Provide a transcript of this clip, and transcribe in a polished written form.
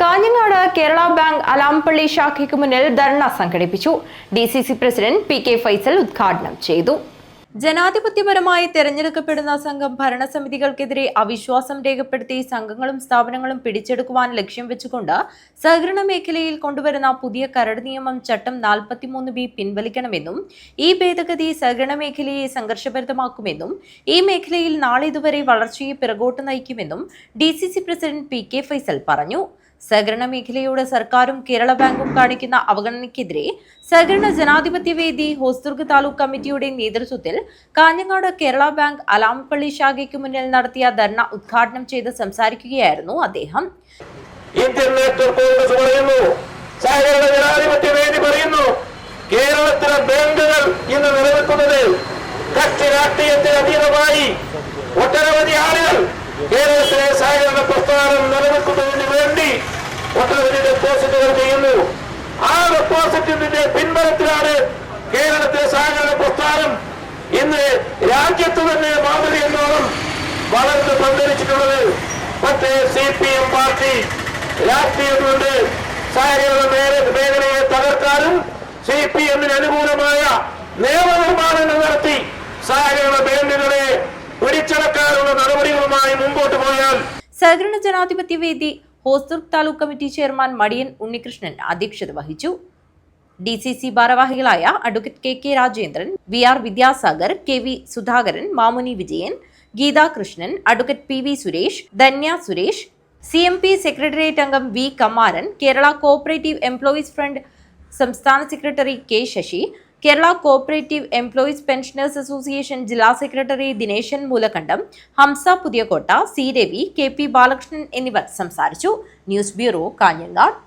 Kanhangad Kerala bank അലാംപള്ളി ശാഖയ്ക്ക് മുന്നിൽ ധർണ സംഘടിപ്പിച്ചു. DCC president PK Faisal ഉദ്ഘാടനം ചെയ്തു. ജനാധിപത്യപരമായി തെരഞ്ഞെടുക്കപ്പെടുന്ന സംഘം ഭരണസമിതികൾക്കെതിരെ അവിശ്വാസം രേഖപ്പെടുത്തി സംഘങ്ങളും സ്ഥാപനങ്ങളും പിടിച്ചെടുക്കുവാൻ ലക്ഷ്യം വെച്ചുകൊണ്ട് സഹകരണ മേഖലയിൽ കൊണ്ടുവരുന്ന പുതിയ കരട് നിയമം ചട്ടം 43B പിൻവലിക്കണമെന്നും ഈ ഭേദഗതി സഹകരണ മേഖലയെ സംഘർഷഭരിതമാക്കുമെന്നും ഈ മേഖലയിൽ നാളിതുവരെ വളർച്ചയെ പിറകോട്ട് നയിക്കുമെന്നും DCC പ്രസിഡന്റ് PK ഫൈസൽ പറഞ്ഞു. സഹകരണ മേഖലയോട് സർക്കാരും കേരള ബാങ്കും കാണിക്കുന്ന അവഗണനയ്ക്കെതിരെ സഹകരണ ജനാധിപത്യ വേദി ഹോസ്ദുർഗ് താലൂക്ക് കമ്മിറ്റിയുടെ നേതൃത്വത്തിൽ കാഞ്ഞങ്ങാട് കേരള ബാങ്ക് അലാംപള്ളി ശാഖയ്ക്ക് മുന്നിൽ നടത്തിയ ധർണ ഉദ്ഘാടനം ചെയ്ത് സംസാരിക്കുകയായിരുന്നു അദ്ദേഹം. സഹകരണ ജനാധിപത്യ വേദി പറയുന്നു, കേരളത്തിലെ ബാങ്കുകൾ ഇന്ന് നിലനിൽക്കുന്നത് കക്ഷി രാഷ്ട്രീയത്തിന് അതീതമായി ഒട്ടനവധി ആളുകൾ കേരളത്തിലെ സഹകരണ പ്രസ്ഥാനം നിലനിൽക്കുന്നതിന് വേണ്ടി ഒട്ടനവധി ഡെപ്പോസിറ്റുകൾ ചെയ്യുന്നു. ആ ഡെപ്പോസിറ്റിന്റെ പിൻബലത്തിലാണ് കേരളത്തിലെ സഹകരണ പ്രസ്ഥാനം ഇന്ന് രാജ്യത്ത് തന്നെ മാതൃക എന്നോളം വളർന്ന് പന്തലിച്ചിട്ടുള്ളത്. പക്ഷേ CPM പാർട്ടി രാഷ്ട്രീയം കൊണ്ട് സഹകരണ മേഖലയെ തകർക്കാനും CPM-ന് അനുകൂലമായ നിയമനിർമ്മാണങ്ങൾ നടത്തി സഹകരണ ബാങ്കുകളെ പിടിച്ചടക്കാനുള്ള നടപടികളുമായി മുമ്പോട്ട് പോയാൽ സഹകരണ ജനാധിപത്യ വേദി ഹോസ്ദുർഗ് താലൂക്ക് കമ്മിറ്റി ചെയർമാൻ മടിയൻ ഉണ്ണികൃഷ്ണൻ അധ്യക്ഷത വഹിച്ചു. DCC ഭാരവാഹികളായ advocate KK Rajendran, VR Vidyasagar, KV Sudhakaran, Mamuni Vijayan, Geetha Krishnan, advocate PV Suresh, Dhanya Suresh, CMP secretariat അംഗം V Kamaran, Kerala cooperative employees front സംസ്ഥാന secretary K Sasi, Kerala cooperative employees pensioners association ജില്ലാ secretary Dineshan Moolakkandam, Hamsa Puthiyakotta, C Ravi, KP Balakrishnan എന്നിവർ സംസാരിച്ചു. News bureau, Kanhangad.